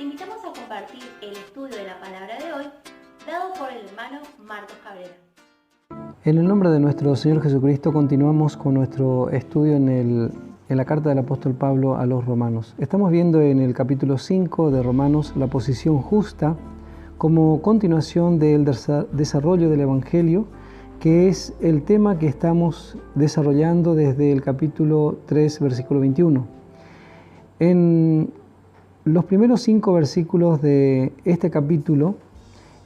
te invitamos a compartir el estudio de la palabra de hoy, dado por el hermano Marcos Cabrera. En el nombre de nuestro Señor Jesucristo continuamos con nuestro estudio en la carta del apóstol Pablo a los romanos. Estamos viendo en el capítulo 5 de Romanos la posición justa como continuación del desarrollo del Evangelio, que es el tema que estamos desarrollando desde el capítulo 3, versículo 21. En los primeros 5 versículos de este capítulo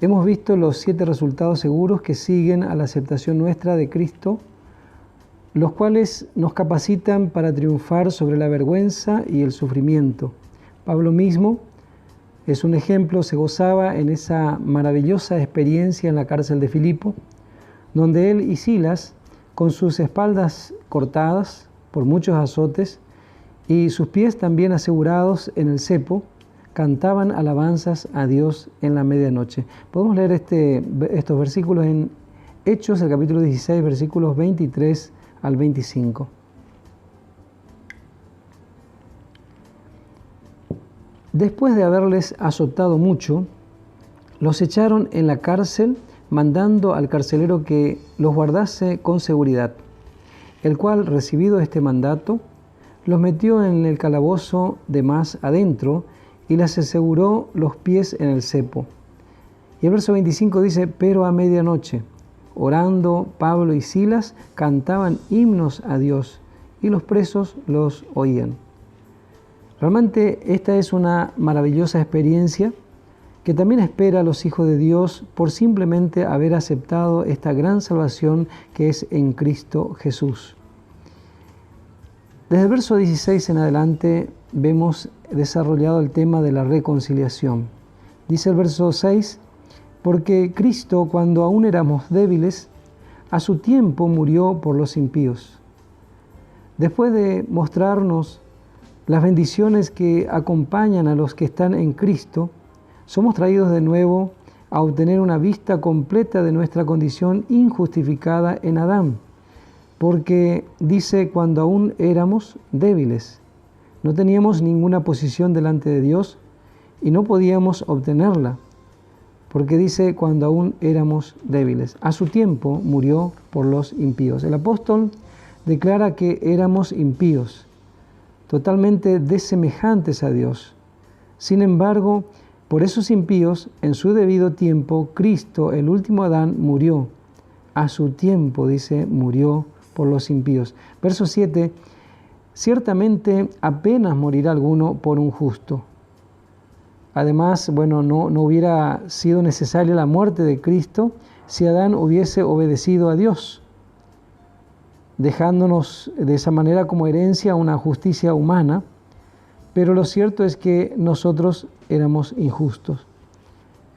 hemos visto los 7 resultados seguros que siguen a la aceptación nuestra de Cristo, los cuales nos capacitan para triunfar sobre la vergüenza y el sufrimiento. Pablo mismo es un ejemplo, se gozaba en esa maravillosa experiencia en la cárcel de Filipo, donde él y Silas, con sus espaldas cortadas por muchos azotes y sus pies también asegurados en el cepo, cantaban alabanzas a Dios en la medianoche. Podemos leer estos versículos en Hechos, el capítulo 16, versículos 23 al 25. Después de haberles azotado mucho, los echaron en la cárcel, mandando al carcelero que los guardase con seguridad, el cual, recibido este mandato, los metió en el calabozo de más adentro y les aseguró los pies en el cepo. Y el verso 25 dice: pero a medianoche, orando, Pablo y Silas cantaban himnos a Dios, y los presos los oían. Realmente esta es una maravillosa experiencia que también espera a los hijos de Dios por simplemente haber aceptado esta gran salvación que es en Cristo Jesús. Desde el verso 16 en adelante vemos desarrollado el tema de la reconciliación. Dice el verso 6, porque Cristo, cuando aún éramos débiles, a su tiempo murió por los impíos. Después de mostrarnos las bendiciones que acompañan a los que están en Cristo, somos traídos de nuevo a obtener una vista completa de nuestra condición injustificada en Adán, porque dice cuando aún éramos débiles. No teníamos ninguna posición delante de Dios y no podíamos obtenerla, porque dice cuando aún éramos débiles. A su tiempo murió por los impíos. El apóstol declara que éramos impíos, totalmente desemejantes a Dios. Sin embargo, por esos impíos, en su debido tiempo, Cristo, el último Adán, murió. A su tiempo, dice, murió por los impíos. Verso 7, ciertamente apenas morirá alguno por un justo. Además, no hubiera sido necesaria la muerte de Cristo si Adán hubiese obedecido a Dios, dejándonos de esa manera como herencia una justicia humana, pero lo cierto es que nosotros éramos injustos.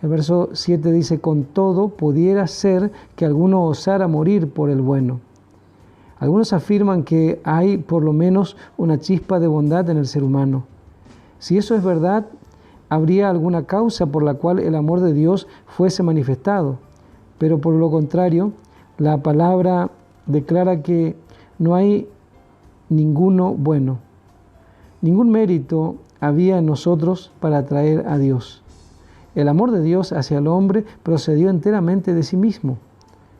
El verso 7 dice, con todo pudiera ser que alguno osara morir por el bueno. Algunos afirman que hay por lo menos una chispa de bondad en el ser humano. Si eso es verdad, habría alguna causa por la cual el amor de Dios fuese manifestado, pero por lo contrario, la palabra declara que no hay ninguno bueno. Ningún mérito había en nosotros para atraer a Dios. El amor de Dios hacia el hombre procedió enteramente de sí mismo.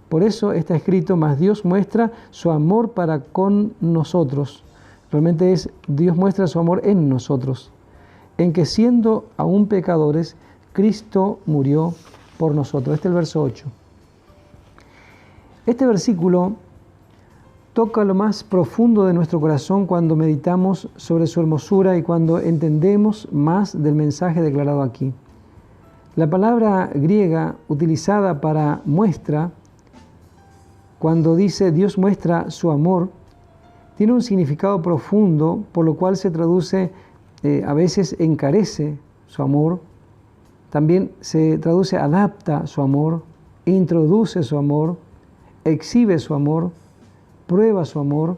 Por eso está escrito, mas Dios muestra su amor para con nosotros. Realmente es Dios muestra su amor en nosotros, en que siendo aún pecadores, Cristo murió por nosotros. Este es el verso 8. Este versículo toca lo más profundo de nuestro corazón cuando meditamos sobre su hermosura y cuando entendemos más del mensaje declarado aquí. La palabra griega utilizada para muestra, cuando dice Dios muestra su amor, tiene un significado profundo, por lo cual se traduce, a veces encarece su amor, también se traduce adapta su amor, introduce su amor, exhibe su amor, prueba su amor,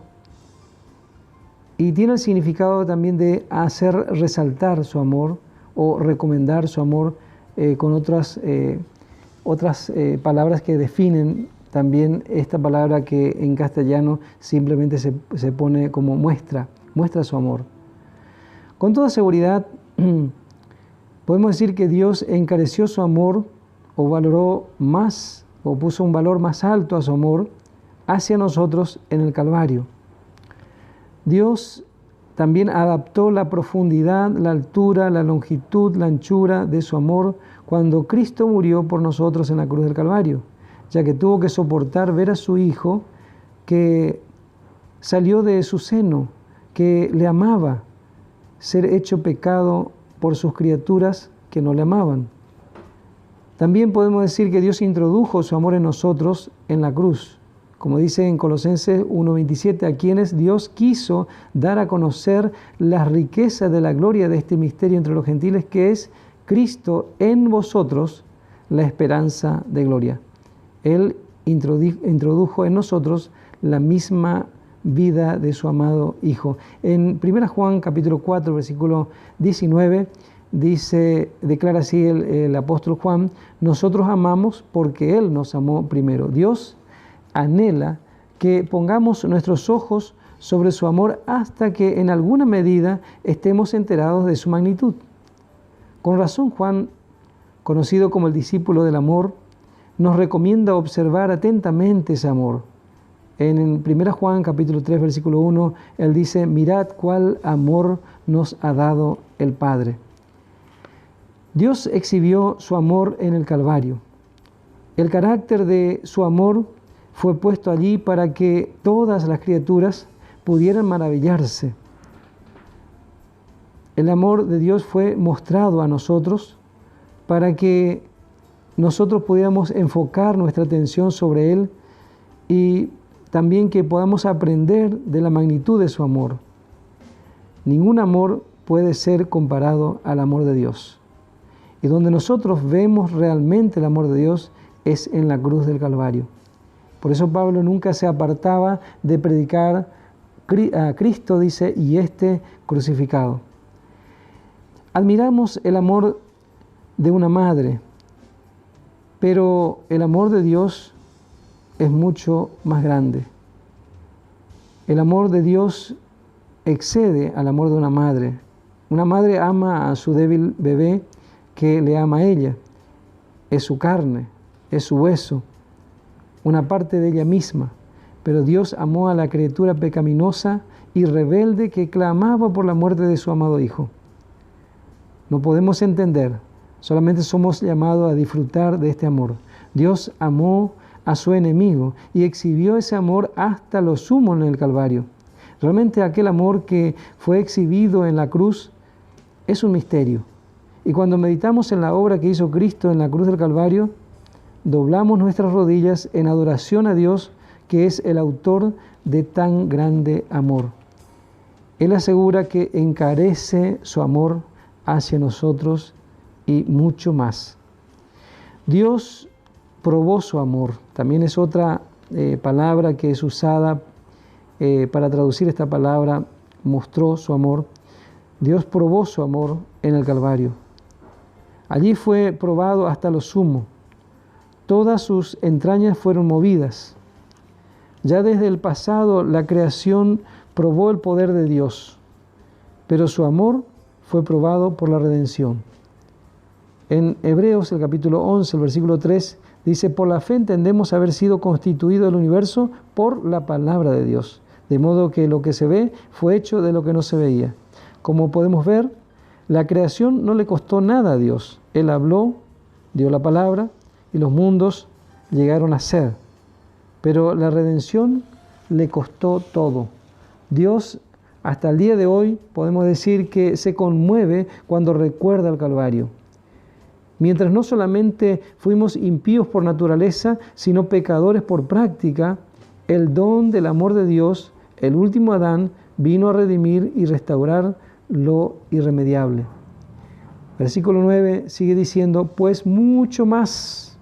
y tiene el significado también de hacer resaltar su amor o recomendar su amor con otras palabras que definen también esta palabra que en castellano simplemente se pone como muestra su amor. Con toda seguridad, Podemos decir que Dios encareció su amor o valoró más o puso un valor más alto a su amor hacia nosotros en el Calvario. Dios también adaptó la profundidad, la altura, la longitud, la anchura de su amor cuando Cristo murió por nosotros en la cruz del Calvario, ya que tuvo que soportar ver a su Hijo que salió de su seno, que le amaba, ser hecho pecado por sus criaturas que no le amaban. También podemos decir que Dios introdujo su amor en nosotros en la cruz, como dice en Colosenses 1:27, a quienes Dios quiso dar a conocer las riquezas de la gloria de este misterio entre los gentiles, que es Cristo en vosotros, la esperanza de gloria. Él introdujo en nosotros la misma vida de su amado Hijo. En 1 Juan capítulo 4, versículo 19, declara así el apóstol Juan: nosotros amamos porque Él nos amó primero. Dios anhela que pongamos nuestros ojos sobre su amor hasta que en alguna medida estemos enterados de su magnitud. Con razón, Juan, conocido como el discípulo del amor, nos recomienda observar atentamente ese amor. En 1 Juan capítulo 3, versículo 1, él dice: mirad cuál amor nos ha dado el Padre. Dios exhibió su amor en el Calvario. El carácter de su amor fue puesto allí para que todas las criaturas pudieran maravillarse. El amor de Dios fue mostrado a nosotros para que nosotros pudiéramos enfocar nuestra atención sobre Él y también que podamos aprender de la magnitud de su amor. Ningún amor puede ser comparado al amor de Dios. Y donde nosotros vemos realmente el amor de Dios es en la cruz del Calvario. Por eso Pablo nunca se apartaba de predicar a Cristo, dice, y este crucificado. Admiramos el amor de una madre, pero el amor de Dios es mucho más grande. El amor de Dios excede al amor de una madre. Una madre ama a su débil bebé que le ama a ella. Es su carne, es su hueso, una parte de ella misma. Pero Dios amó a la criatura pecaminosa y rebelde que clamaba por la muerte de su amado Hijo. No podemos entender, solamente somos llamados a disfrutar de este amor. Dios amó a su enemigo y exhibió ese amor hasta lo sumo en el Calvario. Realmente aquel amor que fue exhibido en la cruz es un misterio. Y cuando meditamos en la obra que hizo Cristo en la cruz del Calvario, doblamos nuestras rodillas en adoración a Dios, que es el autor de tan grande amor. Él asegura que encarece su amor hacia nosotros y mucho más. Dios probó su amor. También es otra palabra que es usada para traducir esta palabra, mostró su amor. Dios probó su amor en el Calvario. Allí fue probado hasta lo sumo. Todas sus entrañas fueron movidas. Ya desde el pasado la creación probó el poder de Dios, pero su amor fue probado por la redención. En Hebreos, el capítulo 11, el versículo 3, dice: por la fe entendemos haber sido constituido el universo por la palabra de Dios, de modo que lo que se ve fue hecho de lo que no se veía. Como podemos ver, la creación no le costó nada a Dios. Él habló, dio la palabra y los mundos llegaron a ser. Pero la redención le costó todo. Dios, hasta el día de hoy, podemos decir que se conmueve cuando recuerda el Calvario. Mientras no solamente fuimos impíos por naturaleza, sino pecadores por práctica, el don del amor de Dios, el último Adán, vino a redimir y restaurar lo irremediable. Versículo 9 sigue diciendo: pues mucho más,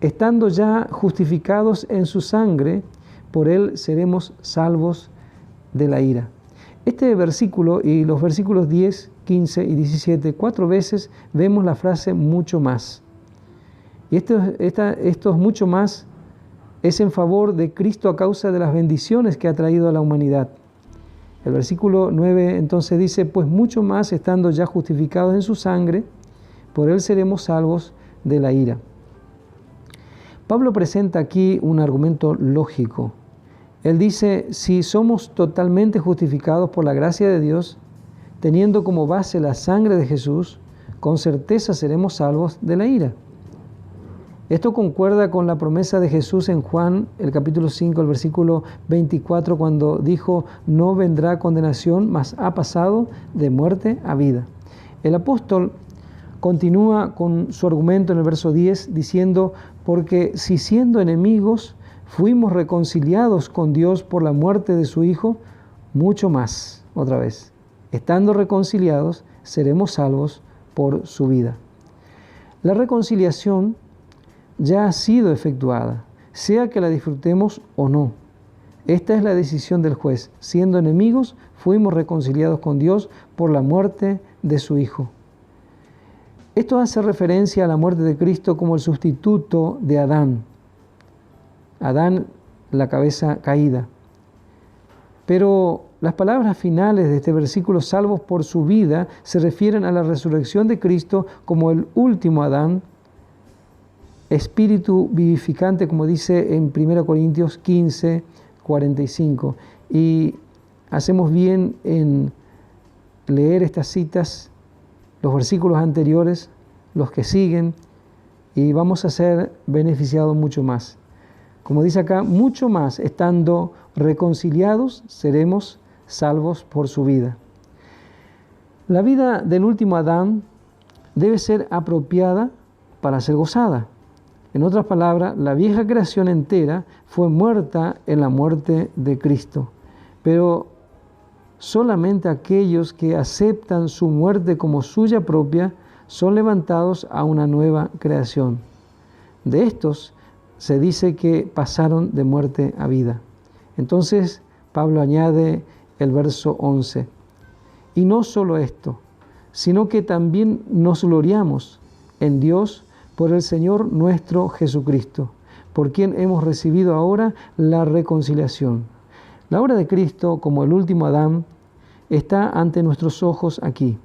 estando ya justificados en su sangre, por él seremos salvos de la ira. Este versículo y los versículos 10, 15 y 17, 4 veces vemos la frase mucho más. Y estos mucho más es en favor de Cristo a causa de las bendiciones que ha traído a la humanidad. El versículo 9 entonces dice, pues mucho más estando ya justificados en su sangre, por él seremos salvos de la ira. Pablo presenta aquí un argumento lógico. Él dice, si somos totalmente justificados por la gracia de Dios, teniendo como base la sangre de Jesús, con certeza seremos salvos de la ira. Esto concuerda con la promesa de Jesús en Juan, el capítulo 5, el versículo 24, cuando dijo, no vendrá condenación, mas ha pasado de muerte a vida. El apóstol continúa con su argumento en el verso 10, diciendo, porque si siendo enemigos fuimos reconciliados con Dios por la muerte de su Hijo, mucho más, otra vez, estando reconciliados, seremos salvos por su vida. La reconciliación ya ha sido efectuada, sea que la disfrutemos o no. Esta es la decisión del juez. Siendo enemigos, fuimos reconciliados con Dios por la muerte de su Hijo. Esto hace referencia a la muerte de Cristo como el sustituto de Adán. Adán, la cabeza caída. Pero las palabras finales de este versículo, salvos por su vida, se refieren a la resurrección de Cristo como el último Adán, espíritu vivificante, como dice en 1 Corintios 15, 45. Y hacemos bien en leer estas citas, los versículos anteriores, los que siguen, y vamos a ser beneficiados mucho más. Como dice acá, mucho más, estando reconciliados, seremos salvos por su vida. La vida del último Adán debe ser apropiada para ser gozada. En otras palabras, la vieja creación entera fue muerta en la muerte de Cristo, pero solamente aquellos que aceptan su muerte como suya propia son levantados a una nueva creación. De estos se dice que pasaron de muerte a vida. Entonces Pablo añade el verso 11, y no solo esto, sino que también nos gloriamos en Dios por el Señor nuestro Jesucristo, por quien hemos recibido ahora la reconciliación. La obra de Cristo, como el último Adán, está ante nuestros ojos aquí.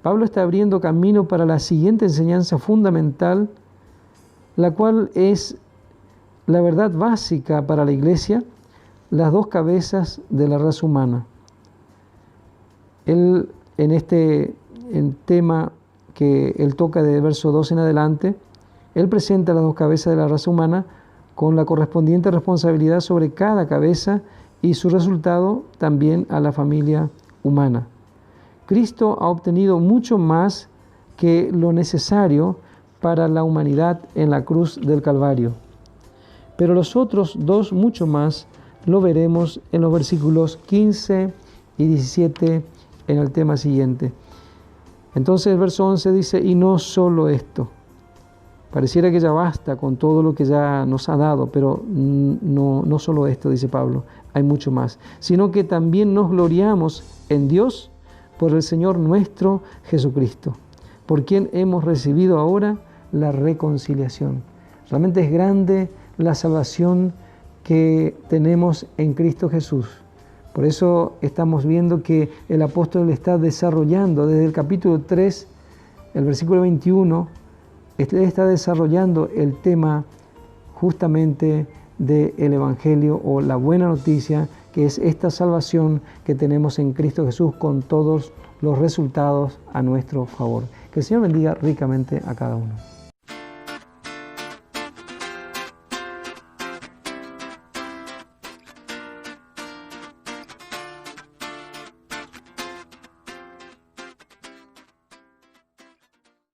Pablo está abriendo camino para la siguiente enseñanza fundamental, la cual es la verdad básica para la Iglesia, las dos cabezas de la raza humana. Él, en este tema que él toca del verso 2 en adelante, él presenta las dos cabezas de la raza humana con la correspondiente responsabilidad sobre cada cabeza y su resultado también a la familia humana. Cristo ha obtenido mucho más que lo necesario para la humanidad en la cruz del Calvario. Pero los otros dos mucho más lo veremos en los versículos 15 y 17 en el tema siguiente. Entonces el verso 11 dice, y no solo esto. Pareciera que ya basta con todo lo que ya nos ha dado, pero no solo esto, dice Pablo, hay mucho más, sino que también nos gloriamos en Dios por el Señor nuestro Jesucristo, por quien hemos recibido ahora la reconciliación. Realmente es grande la salvación que tenemos en Cristo Jesús. Por eso estamos viendo que el apóstol está desarrollando desde el capítulo 3, el versículo 21, está desarrollando el tema justamente del Evangelio o la buena noticia, que es esta salvación que tenemos en Cristo Jesús con todos los resultados a nuestro favor. Que el Señor bendiga ricamente a cada uno.